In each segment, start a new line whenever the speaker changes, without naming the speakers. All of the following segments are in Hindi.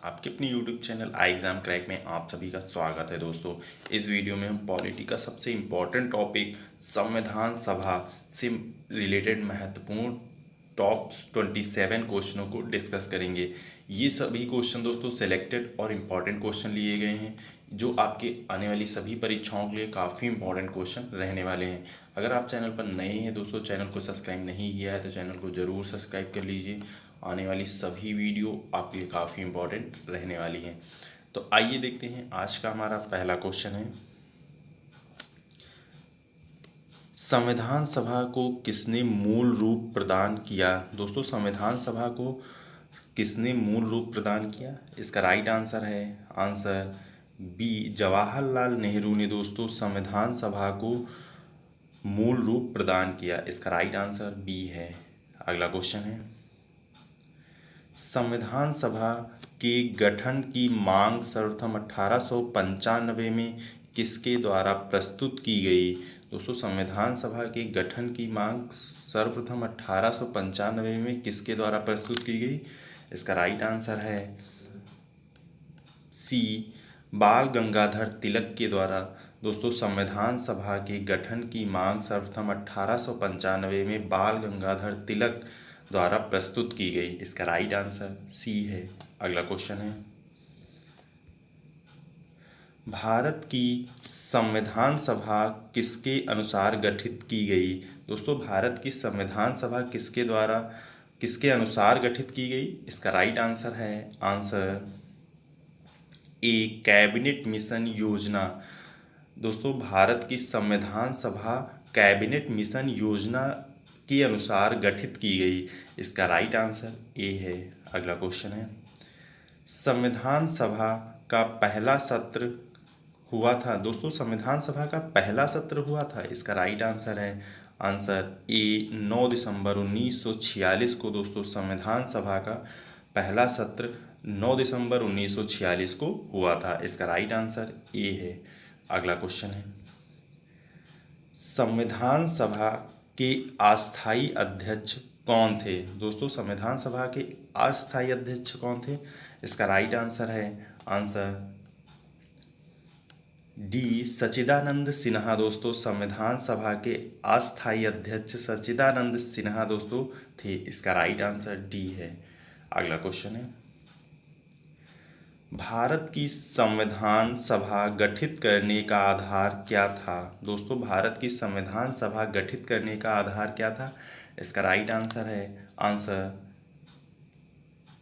आपके अपने YouTube चैनल आई एग्ज़ाम क्रैक में आप सभी का स्वागत है दोस्तों। इस वीडियो में हम पॉलिटी का सबसे इम्पोर्टेंट टॉपिक संविधान सभा से रिलेटेड महत्वपूर्ण टॉप 27 क्वेश्चनों को डिस्कस करेंगे। ये सभी क्वेश्चन दोस्तों सिलेक्टेड और इम्पॉर्टेंट क्वेश्चन लिए गए हैं जो आपके आने वाली सभी परीक्षाओं के लिए काफ़ी इंपॉर्टेंट क्वेश्चन रहने वाले हैं। अगर आप चैनल पर नए हैं दोस्तों, चैनल को सब्सक्राइब नहीं किया है तो चैनल को ज़रूर सब्सक्राइब कर लीजिए। आने वाली सभी वीडियो आपके लिए काफ़ी इंपॉर्टेंट रहने वाली हैं। तो आइए देखते हैं, आज का हमारा पहला क्वेश्चन है, संविधान सभा को किसने मूल रूप प्रदान किया। दोस्तों संविधान सभा को किसने मूल रूप प्रदान किया? इसका राइट आंसर है आंसर बी, जवाहरलाल नेहरू ने दोस्तों संविधान सभा को मूल रूप प्रदान किया। इसका राइट आंसर बी है। अगला क्वेश्चन है, संविधान सभा के गठन की मांग सर्वप्रथम 1895 में किसके द्वारा प्रस्तुत की गई? दोस्तों संविधान सभा के गठन की मांग सर्वप्रथम 1895 में किसके द्वारा प्रस्तुत की गई? इसका राइट आंसर है सी, बाल गंगाधर तिलक के द्वारा। दोस्तों संविधान सभा के गठन की मांग सर्वप्रथम 1895 में बाल गंगाधर तिलक द्वारा प्रस्तुत की गई। इसका राइट आंसर सी है। अगला क्वेश्चन है, भारत की संविधान सभा किसके अनुसार गठित की गई? दोस्तों भारत की संविधान सभा किसके अनुसार गठित की गई? इसका राइट आंसर है आंसर ए, कैबिनेट मिशन योजना। दोस्तों भारत की संविधान सभा कैबिनेट मिशन योजना के अनुसार गठित की गई। इसका राइट आंसर ए है। अगला क्वेश्चन है, संविधान सभा का पहला सत्र हुआ था। दोस्तों संविधान सभा का पहला सत्र हुआ था। इसका राइट आंसर है आंसर ए, 9 दिसंबर 1946 को दोस्तों संविधान सभा का पहला सत्र 9 दिसंबर 1946 को हुआ था। इसका राइट आंसर ए है। अगला क्वेश्चन है, संविधान सभा के अस्थायी अध्यक्ष कौन थे? दोस्तों संविधान सभा के अस्थायी अध्यक्ष कौन थे? इसका राइट आंसर है आंसर डी, सच्चिदानंद सिन्हा। दोस्तों संविधान सभा के अस्थायी अध्यक्ष सच्चिदानंद सिन्हा दोस्तों थे। इसका राइट आंसर डी है। अगला क्वेश्चन है, भारत की संविधान सभा गठित करने का आधार क्या था? दोस्तों भारत की संविधान सभा गठित करने का आधार क्या था? इसका राइट आंसर है answer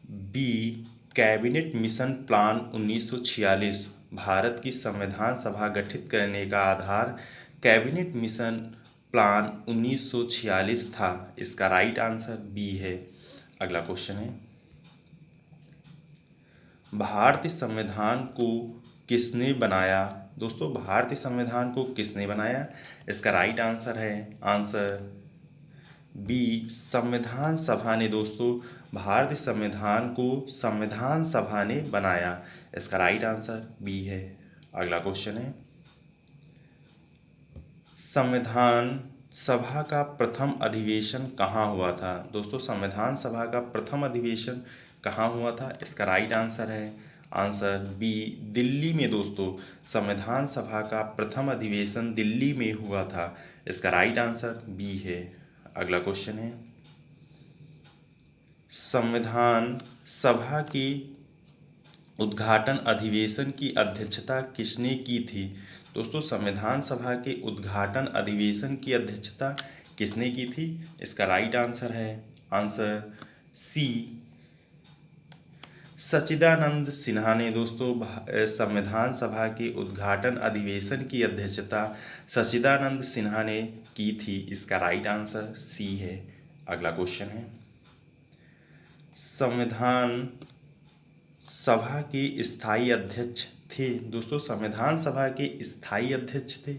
B, cabinet mission plan 1946। Bharat की संविधान सभा गठित करने का आधार कैबिनेट मिशन प्लान 1946 था। इसका राइट आंसर बी है। अगला क्वेश्चन है, भारतीय संविधान को किसने बनाया? दोस्तों भारतीय संविधान को किसने बनाया? इसका राइट आंसर है आंसर बी, संविधान सभा ने। दोस्तों भारतीय संविधान को संविधान सभा ने बनाया। इसका राइट आंसर बी है। अगला क्वेश्चन है, संविधान सभा का प्रथम अधिवेशन कहाँ हुआ था? दोस्तों संविधान सभा का प्रथम अधिवेशन कहाँ हुआ था? इसका राइट आंसर है आंसर बी, दिल्ली में। दोस्तों संविधान सभा का प्रथम अधिवेशन दिल्ली में हुआ था। इसका राइट आंसर बी है। अगला क्वेश्चन है, संविधान सभा के उद्घाटन अधिवेशन की अध्यक्षता किसने की थी? दोस्तों संविधान सभा के उद्घाटन अधिवेशन की अध्यक्षता किसने की थी? इसका राइट आंसर है आंसर सी, सच्चिदानंद सिन्हा ने। दोस्तों संविधान सभा के उद्घाटन अधिवेशन की अध्यक्षता सच्चिदानंद सिन्हा ने की थी। इसका राइट आंसर सी है। अगला क्वेश्चन है, संविधान सभा के स्थायी अध्यक्ष थे। दोस्तों संविधान सभा के स्थायी अध्यक्ष थे।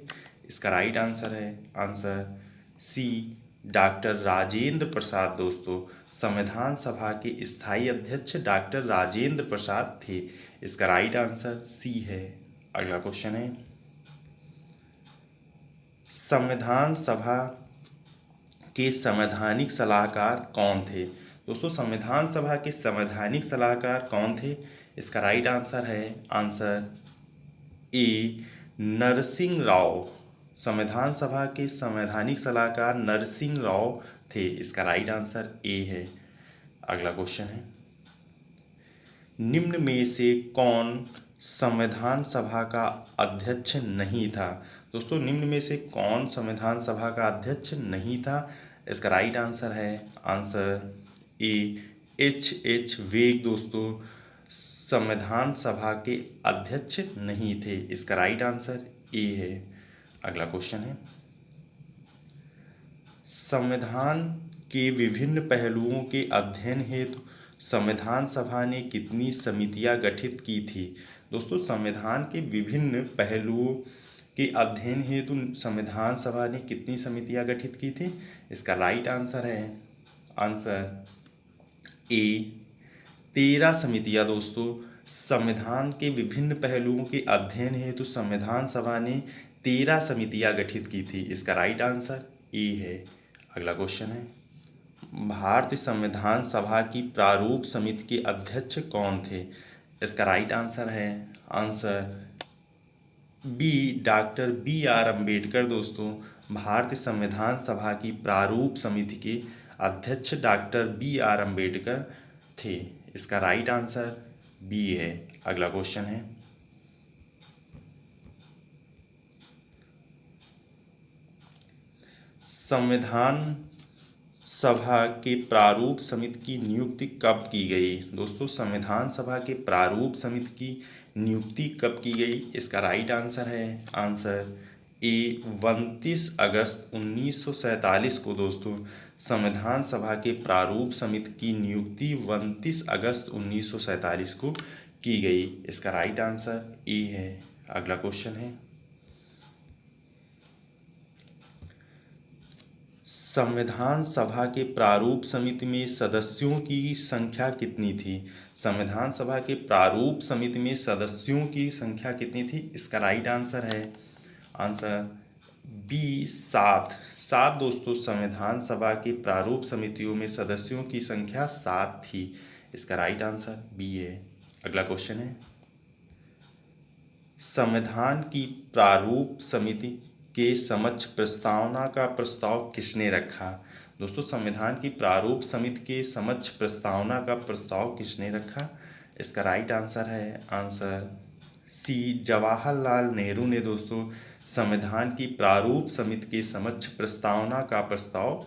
इसका राइट आंसर है answer C, doctor Rajendra Prasad. दोस्तों संविधान सभा के स्थायी अध्यक्ष डॉक्टर राजेंद्र प्रसाद थे। इसका राइट आंसर सी है। अगला क्वेश्चन है, संविधान सभा के संवैधानिक सलाहकार कौन थे? दोस्तों संविधान सभा के संवैधानिक सलाहकार कौन थे? इसका राइट आंसर है आंसर ए नरसिंह राव। संविधान सभा के संवैधानिक सलाहकार नरसिंह राव थे। इसका राइट आंसर ए है। अगला क्वेश्चन है, निम्न में से कौन संविधान सभा का अध्यक्ष नहीं था? दोस्तों, निम्न में से कौन संविधान सभा का अध्यक्ष नहीं था? इसका राइट आंसर है आंसर ए एच वेग दोस्तों संविधान सभा के अध्यक्ष नहीं थे। इसका राइट आंसर ए है। अगला क्वेश्चन है, संविधान के विभिन्न पहलुओं के अध्ययन हेतु संविधान सभा ने कितनी समितियां गठित की थी? दोस्तों, संविधान के विभिन्न पहलुओं के अध्ययन हेतु संविधान सभा ने कितनी समितियां गठित की थी? इसका राइट आंसर है आंसर ए 13 समितियां। दोस्तों, संविधान के विभिन्न पहलुओं के अध्ययन हेतु संविधान सभा ने 13 समितियां गठित की थी। इसका राइट आंसर ए है। अगला क्वेश्चन है, भारतीय संविधान सभा की प्रारूप समिति के अध्यक्ष कौन थे? इसका राइट आंसर है answer B doctor BR Ambedkar. दोस्तों, भारतीय संविधान सभा की प्रारूप समिति के अध्यक्ष डॉक्टर BR अम्बेडकर थे। इसका राइट आंसर बी है। अगला क्वेश्चन है, संविधान सभा के प्रारूप समिति की नियुक्ति कब की गई? दोस्तों, संविधान सभा के प्रारूप समिति की नियुक्ति कब की गई? इसका राइट आंसर है आंसर ए 29 अगस्त 1947 को। दोस्तों, संविधान सभा के प्रारूप समिति की नियुक्ति 29 अगस्त 1947 को की गई। इसका राइट आंसर ए है। अगला क्वेश्चन है, संविधान सभा के प्रारूप समिति में सदस्यों की संख्या कितनी थी? संविधान सभा के प्रारूप समिति में सदस्यों की संख्या कितनी थी? इसका राइट आंसर है आंसर बी 7। दोस्तों, संविधान सभा के प्रारूप समितियों में सदस्यों की संख्या 7 थी। इसका राइट आंसर बी है। अगला क्वेश्चन है, संविधान की प्रारूप समिति के समक्ष प्रस्तावना का प्रस्ताव किसने रखा? दोस्तों, संविधान की प्रारूप समिति के समक्ष प्रस्तावना का प्रस्ताव किसने रखा? इसका राइट आंसर है आंसर सी जवाहरलाल नेहरू ने। दोस्तों, संविधान की प्रारूप समिति के समक्ष प्रस्तावना का प्रस्ताव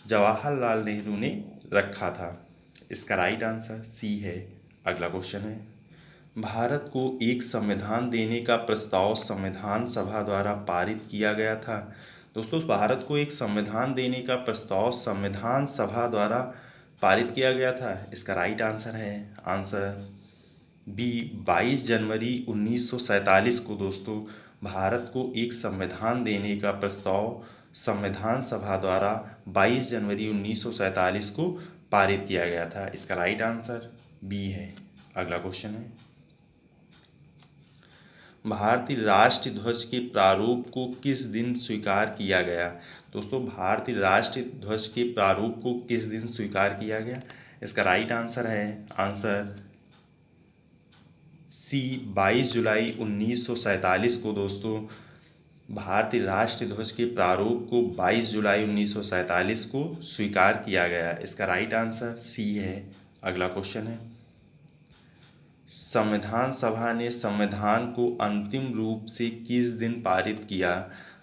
जवाहरलाल नेहरू ने रखा था। इसका राइट आंसर सी है। अगला क्वेश्चन है, भारत को एक संविधान देने का प्रस्ताव संविधान सभा द्वारा पारित किया गया था। दोस्तों, भारत को एक संविधान देने का प्रस्ताव संविधान सभा द्वारा पारित किया गया था। इसका राइट आंसर है आंसर बी 22 जनवरी 1947 को। दोस्तों, भारत को एक संविधान देने का प्रस्ताव संविधान सभा द्वारा 22 जनवरी 1947 को पारित किया गया था। इसका राइट आंसर बी है। अगला क्वेश्चन है, भारतीय राष्ट्रीय ध्वज के प्रारूप को किस दिन स्वीकार किया गया? दोस्तों, भारतीय राष्ट्रीय ध्वज के प्रारूप को किस दिन स्वीकार किया गया? इसका राइट आंसर है आंसर सी 22 जुलाई 1947 को। दोस्तों, भारतीय राष्ट्रीय ध्वज के प्रारूप को 22 जुलाई 1947 को स्वीकार किया गया। इसका राइट आंसर सी है। अगला क्वेश्चन है, संविधान सभा ने संविधान को अंतिम रूप से किस दिन पारित किया?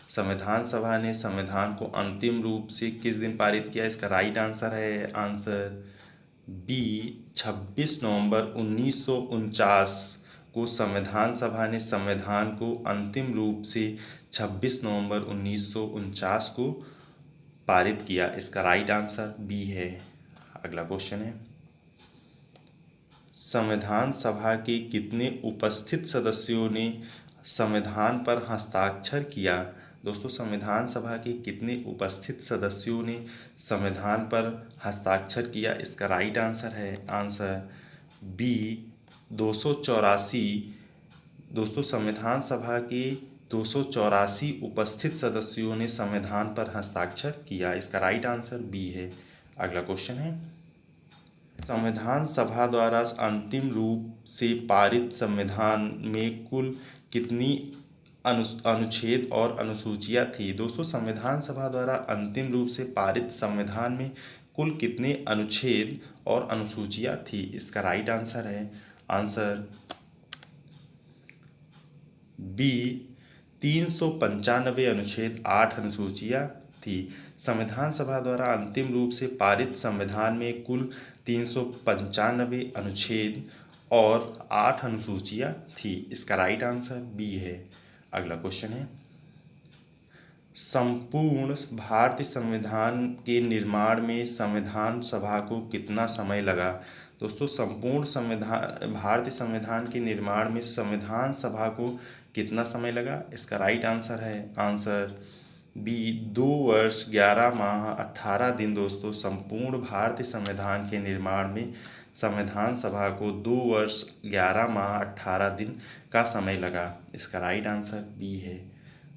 संविधान सभा ने संविधान को अंतिम रूप से किस दिन पारित किया? इसका राइट आंसर है आंसर बी 26 नवंबर 1949 को संविधान सभा ने संविधान को अंतिम रूप से 26 नवंबर 1949 को पारित किया। इसका राइट आंसर बी है। अगला क्वेश्चन है, संविधान सभा के कितने उपस्थित सदस्यों ने संविधान पर हस्ताक्षर किया? दोस्तों, संविधान सभा के कितने उपस्थित सदस्यों ने संविधान पर हस्ताक्षर किया? इसका राइट आंसर है आंसर बी 284। दोस्तों, संविधान सभा के 284 उपस्थित सदस्यों ने संविधान पर हस्ताक्षर किया। इसका राइट आंसर बी है। अगला क्वेश्चन है, संविधान सभा द्वारा अंतिम रूप से पारित संविधान में कुल कितनी अनुच्छेद और अनुसूचियां थी। दोस्तों, संविधान सभा द्वारा अंतिम रूप से पारित संविधान में कुल कितने अनुच्छेद और अनुसूचियां थी। इसका राइट आंसर है आंसर बी 395 अनुच्छेद 8 अनुसूचियां थी। संविधान सभा द्वारा अंतिम रूप से पारित संविधान में कुल 395 अनुच्छेद और 8 अनुसूचियां थी। इसका राइट आंसर बी है। अगला क्वेश्चन है, संपूर्ण भारतीय संविधान के निर्माण में संविधान सभा को कितना समय लगा। दोस्तों, संपूर्ण भारतीय संविधान के निर्माण में संविधान सभा को कितना समय लगा। इसका राइट आंसर है आंसर बी 2 वर्ष 11 माह 18 दिन। दोस्तों, संपूर्ण भारतीय संविधान के निर्माण में संविधान सभा को 2 वर्ष 11 माह 18 दिन का समय लगा। इसका राइट आंसर बी है।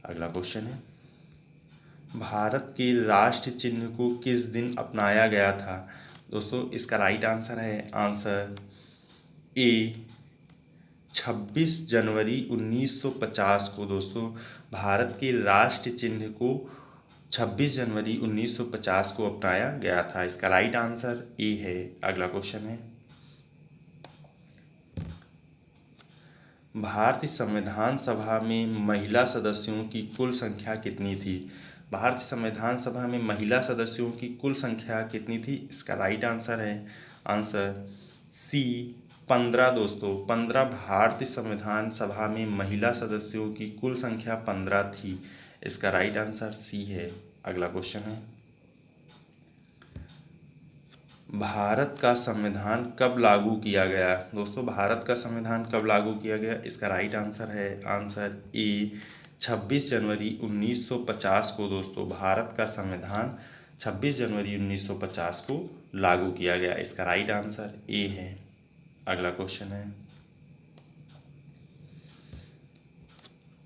अगला क्वेश्चन है, भारत के राष्ट्र चिन्ह को किस दिन अपनाया गया था। दोस्तों, इसका राइट आंसर है आंसर ए 26 जनवरी 1950 को। दोस्तों, भारत के राष्ट्र चिन्ह को 26 जनवरी 1950 को अपनाया गया था। इसका राइट आंसर ए है। अगला क्वेश्चन है, भारतीय संविधान सभा में महिला सदस्यों की कुल संख्या कितनी थी। भारतीय संविधान सभा में महिला सदस्यों की कुल संख्या कितनी थी। इसका राइट आंसर है आंसर सी 15। दोस्तों, 15 भारतीय संविधान सभा में महिला सदस्यों की कुल संख्या 15 थी। इसका राइट आंसर सी है। अगला क्वेश्चन है, भारत का संविधान कब लागू किया गया। दोस्तों, भारत का संविधान कब लागू किया गया। इसका राइट आंसर है आंसर ए 26 जनवरी 1950 को। दोस्तों, भारत का संविधान 26 जनवरी 1950 को लागू किया गया। इसका राइट आंसर ए है। अगला क्वेश्चन है,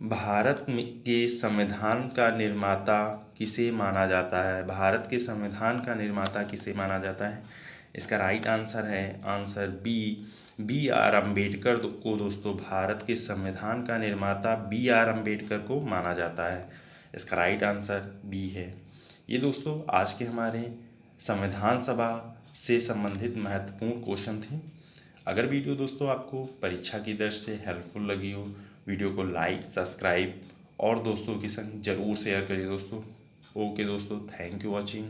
भारत के संविधान का निर्माता किसे माना जाता है। भारत के संविधान का निर्माता किसे माना जाता है। इसका राइट आंसर है आंसर बी आर अम्बेडकर को। दोस्तों, भारत के संविधान का निर्माता बी आर अम्बेडकर को माना जाता है। इसका राइट आंसर बी है। ये दोस्तों आज के हमारे संविधान सभा से संबंधित महत्वपूर्ण क्वेश्चन थे। अगर वीडियो दोस्तों आपको परीक्षा की दृष्टि से हेल्पफुल लगी हो, वीडियो को लाइक, सब्सक्राइब और दोस्तों के संग जरूर शेयर करिए दोस्तों। ओके दोस्तों, थैंक यू वॉचिंग।